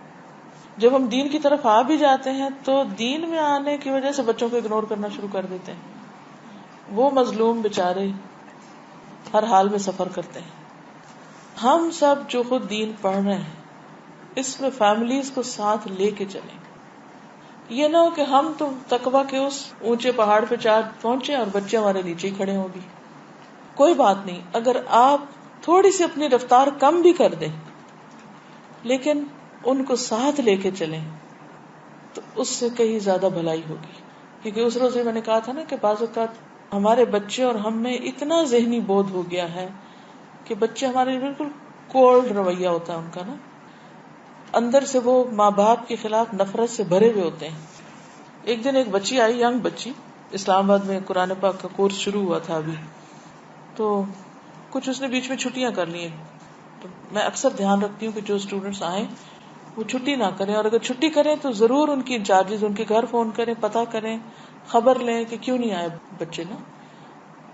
جب ہم دین کی طرف آ بھی جاتے ہیں تو دین میں آنے کی وجہ سے بچوں کو اگنور کرنا شروع کر دیتے ہیں. وہ مظلوم بےچارے ہر حال میں سفر کرتے ہیں. ہم سب جو خود دین پڑھ رہے ہیں اس میں فیملیز کو ساتھ لے کے چلیں. یہ نہ ہو کہ ہم تو تقویٰ کے اس اونچے پہاڑ پہ پہنچے اور بچے ہمارے نیچے ہی کھڑے ہوں بھی. کوئی بات نہیں, اگر آپ تھوڑی سی اپنی رفتار کم بھی کر دیں لیکن ان کو ساتھ لے کے چلیں تو اس سے کہیں زیادہ بھلائی ہوگی. کیونکہ اس روز میں نے کہا تھا نا کہ بعض اوقات ہمارے بچے اور ہم میں اتنا ذہنی بودھ ہو گیا ہے کہ بچے ہمارے بالکل کولڈ رویہ ہوتا ہے ان کا نا, اندر سے وہ ماں باپ کے خلاف نفرت سے بھرے ہوئے ہوتے ہیں. ایک دن ایک بچی آئی, ینگ بچی, اسلام آباد میں قرآن پاک کا کورس شروع ہوا تھا ابھی, تو کچھ اس نے بیچ میں چھٹیاں کر لی ہیں. تو میں اکثر دھیان رکھتی ہوں کہ جو اسٹوڈینٹس آئیں وہ چھٹی نہ کریں, اور اگر چھٹی کریں تو ضرور ان کی انچارجز ان کے گھر فون کریں, پتہ کریں, خبر لیں کہ کیوں نہیں آئے بچے نا.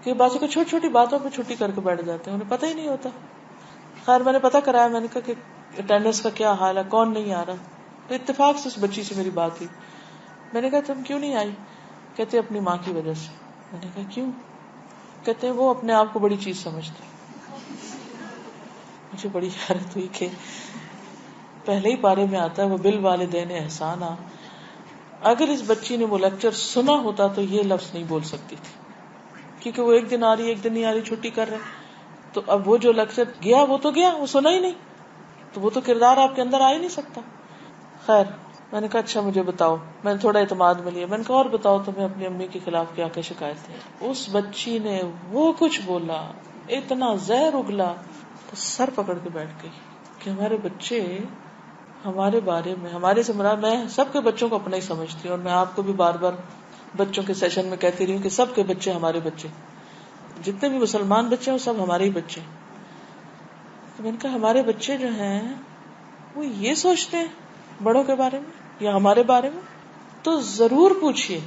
کہ بعض کو چھوٹی چھوٹی باتوں پہ چھٹی کر کے بیٹھ جاتے ہیں, انہیں پتہ ہی نہیں ہوتا. خیر میں نے پتہ کرایا, میں نے کہا کہ اٹینڈنس کا کیا حال ہے, کون نہیں آ رہا. تو اتفاق سے اس بچی سے میری بات ہوئی. میں نے کہا تم کیوں نہیں آئی؟ کہتے اپنی ماں کی وجہ سے. میں نے کہا کیوں؟ کہتے ہیں وہ اپنے آپ کو بڑی چیز سمجھتے. مجھے بڑی حیرت ہوئی کہ پہلے ہی پارے میں آتا ہے وہ بالوالدین احسانا. اگر اس بچی نے وہ لیکچر سنا ہوتا تو یہ لفظ نہیں بول سکتی تھی, کیونکہ وہ ایک دن آ رہی ایک دن نہیں آ رہی, چھٹی کر رہے. تو اب وہ جو لیکچر گیا وہ تو گیا, وہ سنا ہی نہیں, تو وہ تو کردار آپ کے اندر آ ہی نہیں سکتا. خیر میں نے کہا اچھا مجھے بتاؤ, میں نے تھوڑا اعتماد میں لیا. میں نے کہا اور بتاؤ تمہیں اپنی امی کے خلاف کیا کیا شکایت ہے. اس بچی نے وہ کچھ بولا, اتنا زہر اگلا, تو سر پکڑ کے بیٹھ گئی کہ ہمارے بچے ہمارے بارے میں, ہمارے سے مراد, میں سب کے بچوں کو اپنا ہی سمجھتی ہوں, اور میں آپ کو بھی بار بار بچوں کے سیشن میں کہتی رہی ہوں کہ سب کے بچے ہمارے بچے, جتنے بھی مسلمان بچے ہیں وہ سب ہمارے ہی بچے. تو میں نے کہا ہمارے بچے جو ہیں وہ یہ سوچتے ہیں بڑوں کے بارے میں یا ہمارے بارے میں, تو ضرور پوچھئے,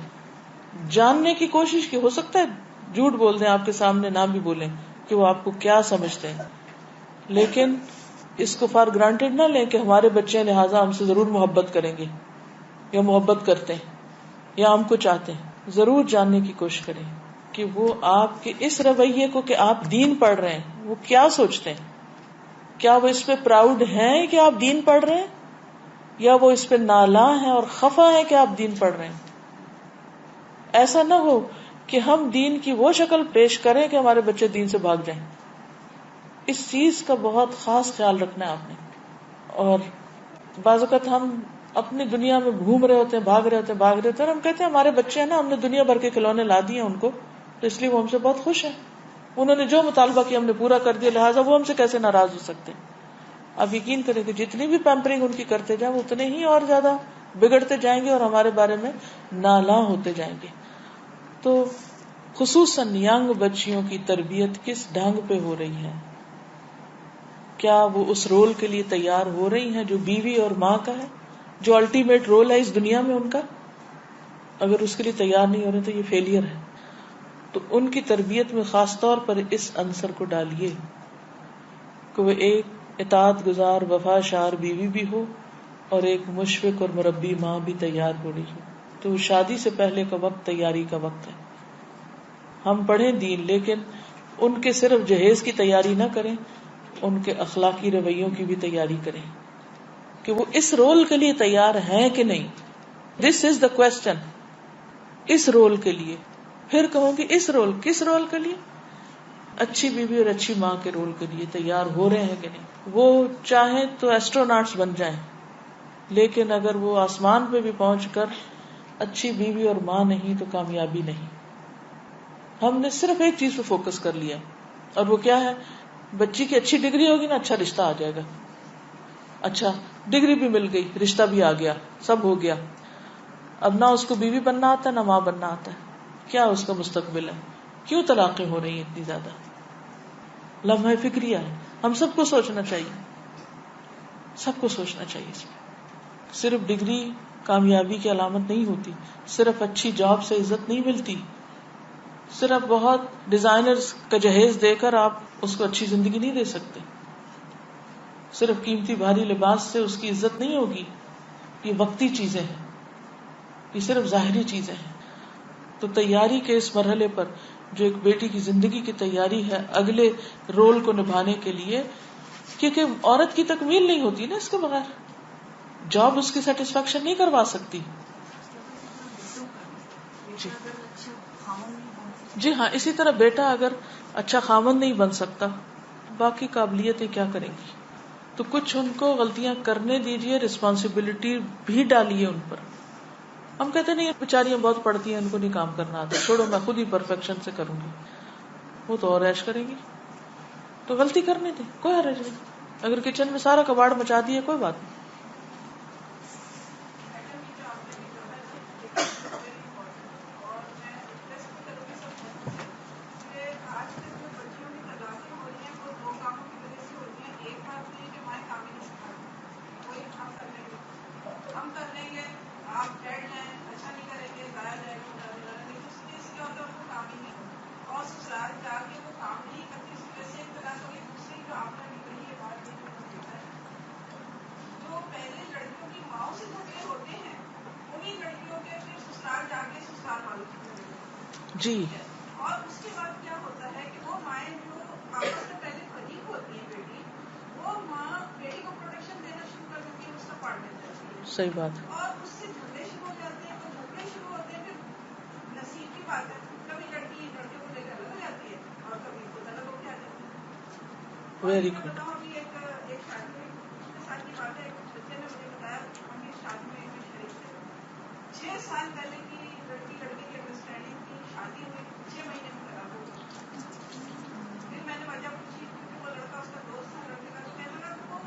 جاننے کی کوشش کی. ہو سکتا ہے جھوٹ بول دیں آپ کے سامنے, نہ بھی بولیں کہ وہ آپ کو کیا سمجھتے ہیں, لیکن اس کو فار گرانٹیڈ نہ لیں کہ ہمارے بچے لہٰذا ہم سے ضرور محبت کریں گے یا محبت کرتے ہیں یا ہم کو چاہتے ہیں. ضرور جاننے کی کوشش کریں کہ وہ آپ کے اس رویے کو کہ آپ دین پڑھ رہے ہیں وہ کیا سوچتے ہیں. کیا وہ اس پہ پراؤڈ ہیں کہ آپ دین پڑھ رہے ہیں, یا وہ اس پہ نالاں ہیں اور خفا ہیں کہ آپ دین پڑھ رہے ہیں. ایسا نہ ہو کہ ہم دین کی وہ شکل پیش کریں کہ ہمارے بچے دین سے بھاگ جائیں. اس چیز کا بہت خاص خیال رکھنا ہے آپ نے. اور بعض اوقات ہم اپنی دنیا میں گھوم رہے ہوتے ہیں, بھاگ رہے ہوتے ہیں, اور ہم کہتے ہیں ہمارے بچے ہیں نا, ہم نے دنیا بھر کے کھلونے لا دیے ان کو, تو اس لیے وہ ہم سے بہت خوش ہیں, انہوں نے جو مطالبہ کیا ہم نے پورا کر دیا, لہٰذا وہ ہم سے کیسے ناراض ہو سکتے ہیں. آپ یقین کریں کہ جتنی بھی پیمپرنگ ان کی کرتے جائیں وہ اتنے ہی اور زیادہ بگڑتے جائیں گے اور ہمارے بارے میں نالاں ہوتے جائیں گے. تو خصوصاً ینگ بچیوں کی تربیت کس ڈھنگ پہ ہو رہی ہے؟ کیا وہ اس رول کے لیے تیار ہو رہی ہیں جو بیوی اور ماں کا ہے, جو الٹیمیٹ رول ہے اس دنیا میں ان کا؟ اگر اس کے لیے تیار نہیں ہو رہے تو یہ فیلئر ہے. تو ان کی تربیت میں خاص طور پر اس عنصر کو ڈالیے کہ وہ ایک اطاعت گزار وفا شار بیوی بھی ہو اور ایک مشفق اور مربی ماں بھی تیار ہو رہی ہو. تو شادی سے پہلے کا وقت تیاری کا وقت ہے. ہم پڑھیں دین, لیکن ان کے صرف جہیز کی تیاری نہ کریں, ان کے اخلاقی رویوں کی بھی تیاری کریں کہ وہ اس رول کے لیے تیار ہیں کہ نہیں. دس از دا کوسچن. اس رول کے لیے. پھر کہوں گی اس رول, کس رول کے لیے؟ اچھی بیوی اور اچھی ماں کے رول کے لیے تیار ہو رہے ہیں کہ نہیں. وہ چاہیں تو ایسٹروناٹس بن جائیں, لیکن اگر وہ آسمان پہ بھی پہنچ کر اچھی بیوی اور ماں نہیں تو کامیابی نہیں. ہم نے صرف ایک چیز پہ فوکس کر لیا, اور وہ کیا ہے؟ بچی کی اچھی ڈگری ہوگی نا, اچھا رشتہ آ جائے گا. اچھا ڈگری بھی مل گئی, رشتہ بھی آ گیا, سب ہو گیا. اب نہ اس کو بیوی بننا آتا ہے نہ ماں بننا آتا ہے. کیا اس کا مستقبل ہے؟ کیوں طلاقیں ہو رہی ہیں اتنی زیادہ؟ لمحہ فکریہ ہے. ہم سب کو سوچنا چاہیے, سب کو سوچنا چاہیے. اس میں صرف ڈگری کامیابی کی علامت نہیں ہوتی, صرف اچھی جاب سے عزت نہیں ملتی, صرف بہت ڈیزائنرز کا جہیز دے کر آپ اس کو اچھی زندگی نہیں دے سکتے, صرف قیمتی بھاری لباس سے اس کی عزت نہیں ہوگی. یہ وقتی چیزیں ہیں, یہ صرف ظاہری چیزیں ہیں. تو تیاری کے اس مرحلے پر جو ایک بیٹی کی زندگی کی تیاری ہے اگلے رول کو نبھانے کے لیے, کیونکہ عورت کی تکمیل نہیں ہوتی نا اس کے بغیر, جاب اس کی سیٹسفیکشن نہیں کروا سکتی. جی ہاں, اسی طرح بیٹا اگر اچھا خامن نہیں بن سکتا, باقی قابلیتیں کیا کریں گی؟ تو کچھ ان کو غلطیاں کرنے دیجیے, رسپانسبلٹی بھی ڈالیے ان پر. ہم کہتے نہیں بیچاریاں بہت پڑھتی ہیں, ان کو نہیں کام کرنا آتا, چھوڑو میں خود ہی پرفیکشن سے کروں گی. وہ تو اور عیش کریں گی, تو غلطی کرنے دیں, کوئی حرج نہیں. اگر کچن میں سارا کباڑ مچا دیے کوئی بات نہیں. ہم کر لیں گے, آپ بیٹھ جائیں, اچھا نہیں کریں گے, ضائع جائے گا, لیکن اس کے اس ہوتا ہے وہ کام ہی نہیں ہوتا, اور سسرال جا کے وہ کام نہیں کرتی, اس وجہ سے ایک طرح سے دوسری جو آپ نے نکلی ہے بات دیکھا ہے, جو پہلے لڑکیوں کی ماؤں سے جھگڑے ہوتے ہیں وہی لڑکیوں کے پھر سسرال جا کے سسرال والوں سے جھگڑے جی, اور اس کے بعد کیا ہوتا ہے کہ وہ مائیں جو آپس میں پہلے فریق ہوتی ہیں بیٹی, وہ ماں بیٹی کو پروٹیکشن دینا شروع کر دیتی ہے, اس کا پارٹ بن جاتی ہے, صحیح بات ہے. اور اس سے جھگڑے شروع ہو جاتے ہیں. تو جھگڑے شروع ہوتے ہیں, پھر نصیب کی بات ہے, کبھی لڑکی لڑکے کو لے کر الگ ہو جاتی ہے اور کبھی خود الگ ہو کے آ جاتی ہے. اور ویری میں گڈ. بتاؤں ابھی ایک شادی میں کے ساتھ کی بات ہے, ایک بچے نے مجھے بتایا, ہم اس شادی میں شریک تھے, 6 سال پہلے کی لڑکی لڑکے کی انڈرسٹینڈنگ کی, شادی ہوئی 6 مہینے میں طلاق ہو گئی. پھر میں نے وجہ پوچھی کیونکہ وہ لڑکا اس کا دوست تھا لڑکے کا, تو کہنے لگا وہ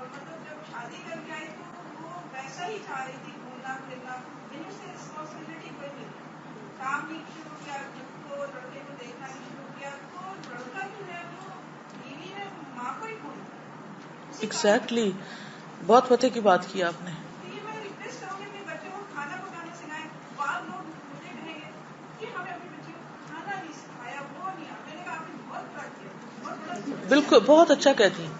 مطلب جب شادی کر کے آئی تو وہ ویسا ہی چاہ رہی تھی, گھومنا پھرنا, لیکن اس سے رسپانسبلٹی کوئی نہیں, کام نہیں شروع کیا, تو لڑکے کو دیکھنا نہیں شروع کیا, تو لڑکا جو ہے وہ بیوی ہے ماں کو ہی بھول گیا. ایگزیکٹلی, بہت پتے کی بات کی آپ نے. تو یہ میں ریکویسٹ کروں گی اپنے بچوں کو کھانا پکانا سکھائیں. بعض لوگ مجھے کہیں گے کہ ہمیں اپنے بچے کو کھانا نہیں سکھایا, وہ نہیں آتا. میں نے کہا آپ نے بہت بڑا کیا, بہت بڑا. بالکل, بہت اچھا کہتی ہیں,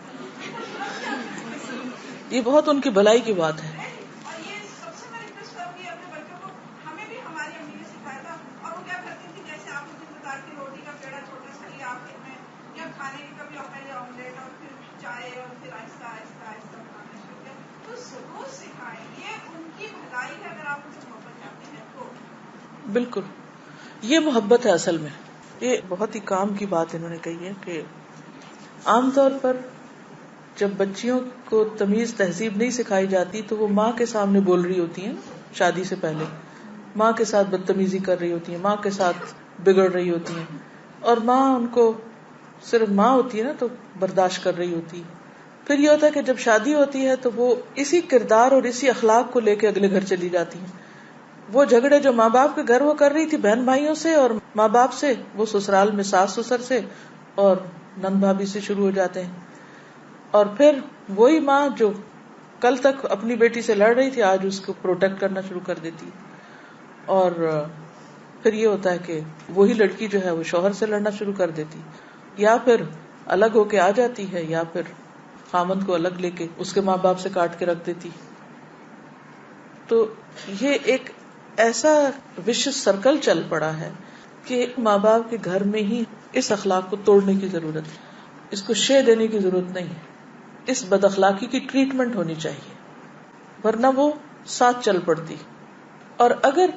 یہ بہت ان کی بھلائی کی بات ہے. اور یہ سب سے میں ریکویسٹ کروں گی اپنے بچوں کو, ہمیں بھی ہماری امی نے سکھایا تھا, اور وہ کیا کرتی تھی جیسے آپ مجھے بتا کے روٹی کا پیڑا چھوٹا سا لیا آپ میں, یا کھانے کی کبھی پہلے آملیٹ اور پھر چائے اور پھر آہستہ آہستہ آہستہ بنانا شروع کیا, تو ضرور سکھائیں, یہ ان کی بھلائی ہے اگر آپ ان سے محبت چاہتے ہیں تو. بالکل, یہ محبت ہے اصل میں. یہ بہت ہی کام کی بات انہوں نے کہی ہے کہ عام طور پر جب بچیوں کو تمیز تہذیب نہیں سکھائی جاتی تو وہ ماں کے سامنے بول رہی ہوتی ہیں, شادی سے پہلے ماں کے ساتھ بدتمیزی کر رہی ہوتی ہیں, ماں کے ساتھ بگڑ رہی ہوتی ہیں, اور ماں ان کو صرف ماں ہوتی ہے نا تو برداشت کر رہی ہوتی. پھر یہ ہوتا ہے کہ جب شادی ہوتی ہے تو وہ اسی کردار اور اسی اخلاق کو لے کے اگلے گھر چلی جاتی ہیں. وہ جھگڑے جو ماں باپ کے گھر وہ کر رہی تھی بہن بھائیوں سے اور ماں باپ سے, وہ سسرال میں ساس سسر سے اور نند بھابھی سے شروع ہو جاتے ہیں. اور پھر وہی ماں جو کل تک اپنی بیٹی سے لڑ رہی تھی آج اس کو پروٹیکٹ کرنا شروع کر دیتی. اور پھر یہ ہوتا ہے کہ وہی لڑکی جو ہے وہ شوہر سے لڑنا شروع کر دیتی, یا پھر الگ ہو کے آ جاتی ہے, یا پھر خامند کو الگ لے کے اس کے ماں باپ سے کاٹ کے رکھ دیتی. تو یہ ایک ایسا وشس سرکل چل پڑا ہے کہ ماں باپ کے گھر میں ہی اس اخلاق کو توڑنے کی ضرورت ہے, اس کو شے دینے کی ضرورت نہیں ہے. اس بد اخلاقی کی ٹریٹمنٹ ہونی چاہیے, ورنہ وہ ساتھ چل پڑتی. اور اگر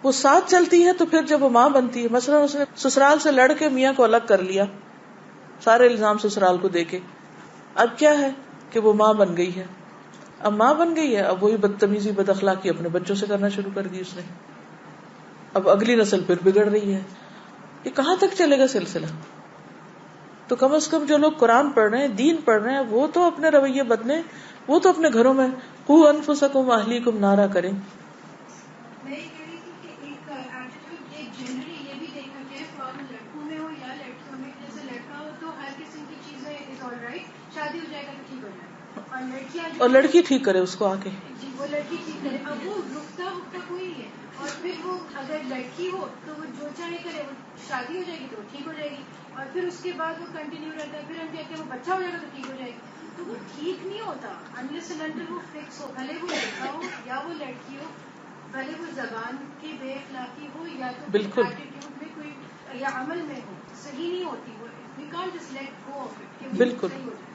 وہ ساتھ چلتی ہے تو پھر جب وہ ماں بنتی ہے، مثلا اس نے سسرال سے لڑ کے میاں کو الگ کر لیا، سارے الزام سسرال کو دے کے، اب کیا ہے کہ وہ ماں بن گئی ہے، اب ماں بن گئی ہے، اب وہی بدتمیزی بد اخلاقی اپنے بچوں سے کرنا شروع کر دی اس نے، اب اگلی نسل پھر بگڑ رہی ہے. یہ کہاں تک چلے گا سلسلہ؟ تو کم از کم جو لوگ قرآن پڑھ رہے ہیں، دین پڑھ رہے ہیں، وہ تو اپنے رویے بدلیں، وہ تو اپنے گھروں میں قوا انفسکم واہلیکم نارا کریں. میں یہ کہہ رہی تھی کہ ایک ایٹیٹیوڈ ایک جنرلی یہ بھی دیکھا جائے فوراً لڑکوں میں ہو یا لڑکیوں میں، جیسے لڑکا ہو تو ہر قسم کی چیزیں از آل رائٹ، شادی ہو جائے گا تو ٹھیک ہو جائے گا، اور لڑکیاں اور لڑکی ٹھیک کرے اس کو آ کے. جی وہ لڑکی ٹھیک کرے، اب وہ رکتا کوئی ہے. اور پھر وہ اگر لڑکی ہو تو وہ جو چاہے کرے، وہ شادی ہو جائے گی تو وہ ٹھیک ہو جائے گی، اور پھر اس کے بعد وہ کنٹینیو رہتا ہے، پھر ہم کہتے ہیں وہ بچہ ہو جائے گا تو ٹھیک ہو جائے گی. تو وہ ٹھیک نہیں ہوتا انلیس اینڈ انٹل وہ فکس ہو، بھلے وہ لڑکا ہو یا وہ لڑکی ہو، بھلے وہ زبان کی بے اخلاقی ہو یا تو بالکل ایٹیٹیوڈ میں کوئی یا عمل میں ہو، صحیح نہیں ہوتی وہ. We can't just let go of it کہ وہ بالکل. صحیح ہو جائے.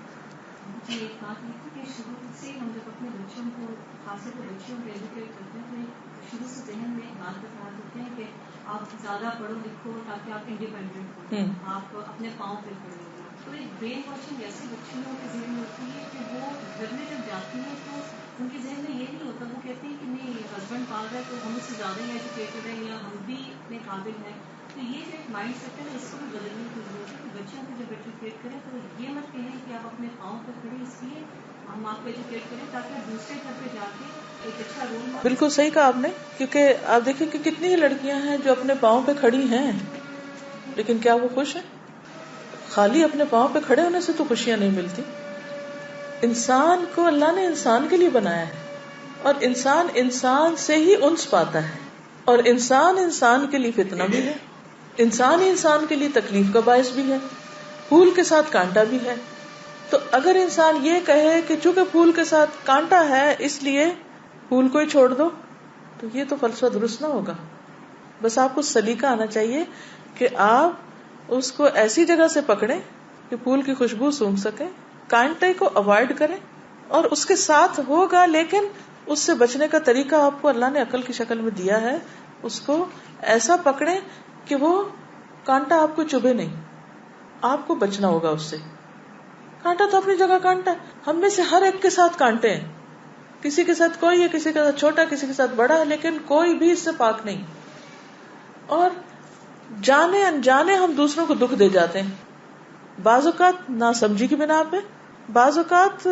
جی ایک بات یہ تھی کہ شروع سے ہم جب اپنے بچوں کو، خاص طور پر بچوں کو ایجوکیٹ کرتے ہیں تو شروع سے ذہن میں ایک بات بتا دیتے ہیں کہ آپ زیادہ پڑھو لکھو تاکہ آپ انڈیپینڈنٹ ہو، آپ اپنے پاؤں پہ کھڑے ہو. تو ایک برین واشنگ ایسے بچیوں کے ذہن میں ہوتی ہے کہ وہ گھر میں جب جاتی ہیں تو ان کے ذہن میں یہ نہیں ہوتا، وہ کہتے ہیں کہ نہیں ہسبینڈ پال رہا ہے تو ہم اس سے زیادہ ہی ایجوکیٹڈ ہیں یا ہم بھی اتنے قابل ہیں. تو یہ جو ایک مائنڈ سیٹ ہے اس کو بھی بدلنے کی ضرورت ہے کہ بچوں کو جب ایجوکیٹ کریں تو یہ مت کہیں کہ آپ اپنے پاؤں پہ کھڑے، اس لیے ہم آپ کو ایجوکیٹ کریں تاکہ دوسرے گھر پہ جا کے ایک اچھا رول ماڈل. بالکل صحیح کہا آپ نے، کیونکہ آپ دیکھیں کہ کتنی ہی لڑکیاں ہیں جو اپنے پاؤں پہ کھڑی ہیں، لیکن کیا وہ خوش ہیں؟ خالی اپنے پاؤں پہ کھڑے ہونے سے تو خوشیاں نہیں ملتی. انسان کو اللہ نے انسان کے لیے بنایا ہے، اور انسان انسان سے ہی انس پاتا ہے، اور انسان انسان کے لیے فتنہ بھی ہے، انسان ہی انسان کے لیے تکلیف کا باعث بھی ہے، پھول کے ساتھ کانٹا بھی ہے. تو اگر انسان یہ کہے کہ چونکہ پھول کے ساتھ کانٹا ہے اس لیے پھول کو ہی چھوڑ دو، تو یہ تو فلسفہ درست نہ ہوگا. بس آپ کو سلیقہ آنا چاہیے کہ آپ اس کو ایسی جگہ سے پکڑیں کہ پھول کی خوشبو سونگھ سکیں، کانٹے کو اوائڈ کریں، اور اس کے ساتھ ہوگا، لیکن اس سے بچنے کا طریقہ آپ کو اللہ نے عقل کی شکل میں دیا ہے. اس کو ایسا پکڑیں کہ وہ کانٹا آپ کو چبھے نہیں، آپ کو بچنا ہوگا اس سے. کانٹا تو اپنی جگہ کانٹا ہے، ہم میں سے ہر ایک کے ساتھ کانٹے ہیں، کسی کے ساتھ کوئی ہے، کسی کے ساتھ چھوٹا، کسی کے ساتھ بڑا ہے، لیکن کوئی بھی اس سے پاک نہیں. اور جانے انجانے ہم دوسروں کو دکھ دے جاتے ہیں، بعض اوقات ناسمجھی کی بنا پہ، بعض اوقات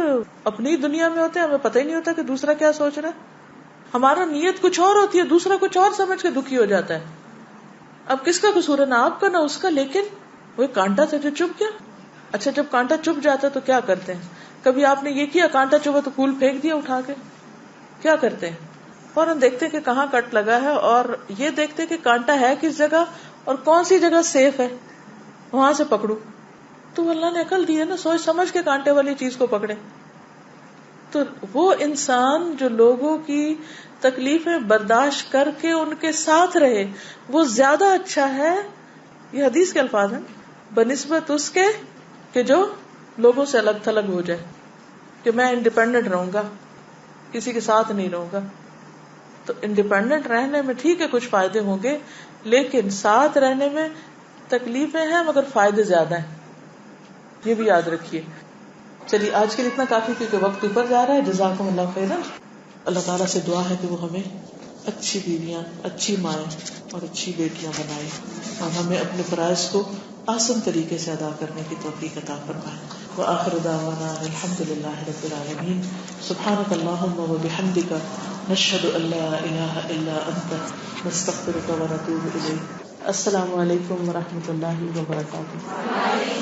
اپنی دنیا میں ہوتے ہیں، ہمیں پتہ ہی نہیں ہوتا کہ دوسرا کیا سوچ رہا ہے، ہمارا نیت کچھ اور ہوتی ہے، دوسرا کچھ اور سمجھ کے دکھی ہو جاتا ہے. اب کس کا قصور ہے؟ نہ آپ کا نہ اس کا، لیکن وہ کانٹا تھا جو چپ گیا. اچھا جب کانٹا چپ جاتا تو کیا کرتے ہیں؟ کبھی آپ نے یہ کیا کانٹا چبھا تو پھول پھینک دیا اٹھا کے؟ کیا کرتے ہیں؟ فوراً دیکھتے ہیں کہ کہاں کٹ لگا ہے، اور یہ دیکھتے کہ کانٹا ہے کس جگہ اور کون سی جگہ سیف ہے، وہاں سے پکڑو. تو اللہ نے عقل دی ہے نا، سوچ سمجھ کے کانٹے والی چیز کو پکڑے. تو وہ انسان جو لوگوں کی تکلیفیں برداشت کر کے ان کے ساتھ رہے، وہ زیادہ اچھا ہے، یہ حدیث کے الفاظ ہیں، بنسبت اس کے کہ جو لوگوں سے الگ تھلگ ہو جائے، کہ میں انڈیپینڈنٹ رہوں گا، کسی کے ساتھ نہیں رہوں گا. تو انڈیپینڈنٹ رہنے میں ٹھیک ہے کچھ فائدے ہوں گے، لیکن ساتھ رہنے میں تکلیفیں ہیں مگر فائدے زیادہ ہیں، یہ بھی یاد رکھیے. چلیے آج کے لیے اتنا کافی کیونکہ وقت اوپر جا رہا ہے. جزاکم اللہ خیرا. اللہ تعالیٰ سے دعا ہے کہ وہ ہمیں اچھی بیویاں، اچھی مائیں اور اچھی بیٹیاں بنائے، اور ہمیں اپنے فرائض کو آسان طریقے سے ادا کرنے کی توفیق عطا فرمائے. وآخر دعوانا الحمد للہ رب العالمین. سبحانک اللہم وبحمدک، نشہد ان لا الہ الا انت، نستغفرک ونتوب الیک. السلام علیکم ورحمۃ اللہ وبرکاتہ.